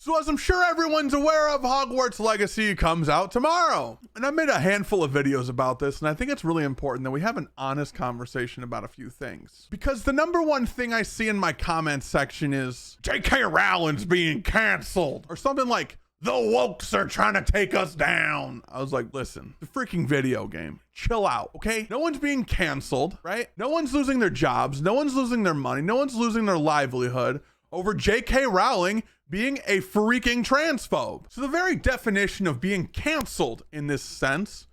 So as I'm sure everyone's aware of, Hogwarts Legacy comes out tomorrow. And I made a handful of videos about this, and I think it's really important that we have an honest conversation about a few things. Because the number one thing I see in my comments section is, J.K. Rowling's being canceled. Or something like, the wokes are trying to take us down. I was like, listen, the freaking video game. Chill out, okay? No one's being canceled, right? No one's losing their jobs. No one's losing their money. No one's losing their livelihood over J.K. Rowling being a freaking transphobe. So the very definition of being canceled in this sense,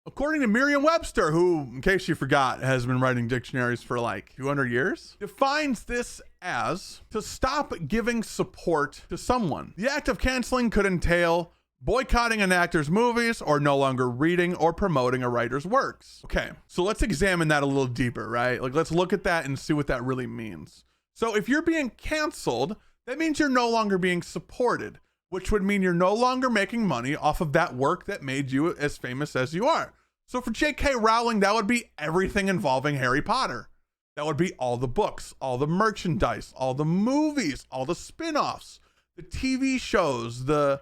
according to Merriam-Webster, who, in case you forgot, has been writing dictionaries for like 200 years, defines this as to stop giving support to someone. The act of canceling could entail boycotting an actor's movies or no longer reading or promoting a writer's works. Okay, so let's examine that a little deeper, right? Like, let's look at that and see what that really means. So if you're being canceled, that means you're no longer being supported, which would mean you're no longer making money off of that work that made you as famous as you are. So for J.K. Rowling, that would be everything involving Harry Potter. That would be all the books, all the merchandise, all the movies, all the spin-offs, the TV shows, the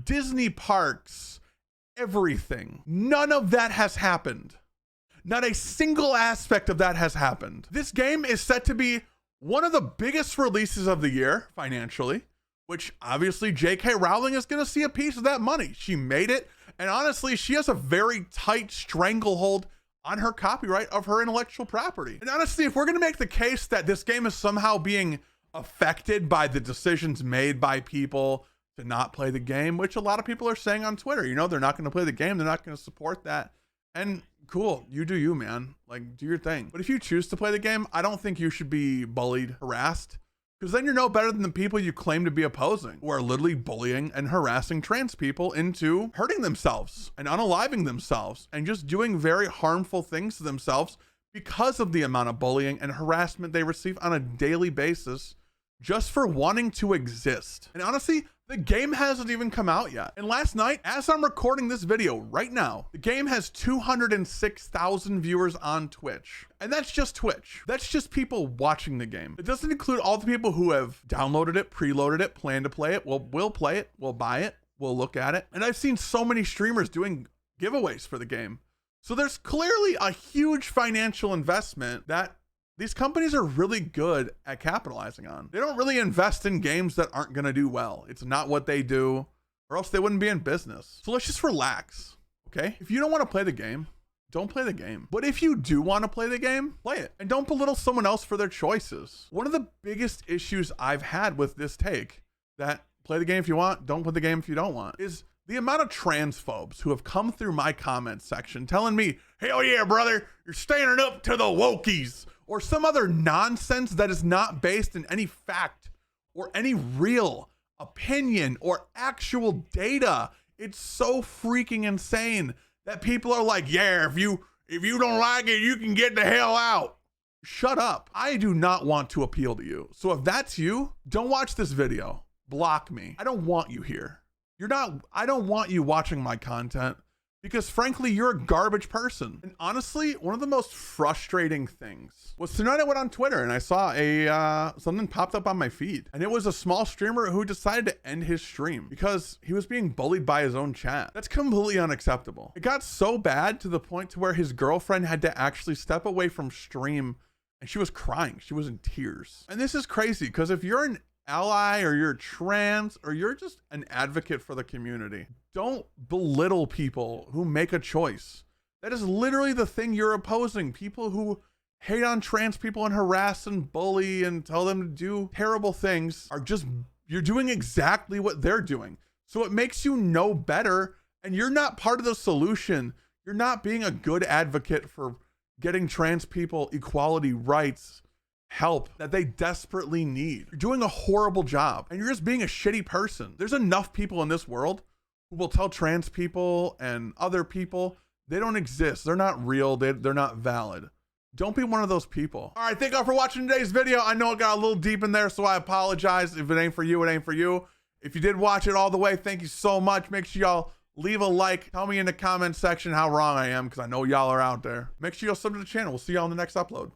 Disney parks, everything. None of that has happened. Not a single aspect of that has happened. This game is set to be one of the biggest releases of the year financially, which obviously J.K. Rowling is going to see a piece of that money. She made it. And honestly, she has a very tight stranglehold on her copyright of her intellectual property. And honestly, if we're going to make the case that this game is somehow being affected by the decisions made by people to not play the game, which a lot of people are saying on Twitter, you know, they're not going to play the game. They're not going to support that. And cool, you do you, man. Like, do your thing. But if you choose to play the game, I don't think you should be bullied, harassed, because then you're no better than the people you claim to be opposing, who are literally bullying and harassing trans people into hurting themselves and unaliving themselves and just doing very harmful things to themselves because of the amount of bullying and harassment they receive on a daily basis just for wanting to exist. And honestly, the game hasn't even come out yet. And last night, as I'm recording this video right now, the game has 206,000 viewers on Twitch. And that's just Twitch. That's just people watching the game. It doesn't include all the people who have downloaded it, preloaded it, plan to play it, will play it, will buy it, will look at it. And I've seen so many streamers doing giveaways for the game. So there's clearly a huge financial investment that these companies are really good at capitalizing on. They don't really invest in games that aren't going to do well. It's not what they do, or else they wouldn't be in business. So let's just relax, okay? If you don't want to play the game, don't play the game. But if you do want to play the game, play it. And don't belittle someone else for their choices. One of the biggest issues I've had with this take, that play the game if you want, don't play the game if you don't want, is the amount of transphobes who have come through my comment section telling me, hell yeah, brother, you're standing up to the wokies, or some other nonsense that is not based in any fact or any real opinion or actual data. It's so freaking insane that people are like, yeah, if you don't like it, you can get the hell out. Shut up. I do not want to appeal to you. So if that's you, don't watch this video. Block me. I don't want you here. I don't want you watching my content, because frankly, you're a garbage person. And honestly, one of the most frustrating things was tonight I went on Twitter and I saw something popped up on my feed. And it was a small streamer who decided to end his stream because he was being bullied by his own chat. That's completely unacceptable. It got so bad to the point to where his girlfriend had to actually step away from stream, and she was crying. She was in tears. And this is crazy, because if you're an ally or you're trans or you're just an advocate for the community, don't belittle people who make a choice. That is literally the thing you're opposing. People who hate on trans people and harass and bully and tell them to do terrible things are just, you're doing exactly what they're doing. So it makes you no better, and you're not part of the solution. You're not being a good advocate for getting trans people equality, rights, help that they desperately need. You're doing a horrible job, and you're just being a shitty person. There's enough people in this world who will tell trans people and other people they don't exist. They're not real. They're not valid. Don't be one of those people. All right, thank y'all for watching today's video. I know it got a little deep in there, so I apologize. If it ain't for you, it ain't for you. If you did watch it all the way, thank you so much. Make sure y'all leave a like. Tell me in the comment section how wrong I am, because I know y'all are out there. Make sure y'all sub to the channel. We'll see y'all in the next upload.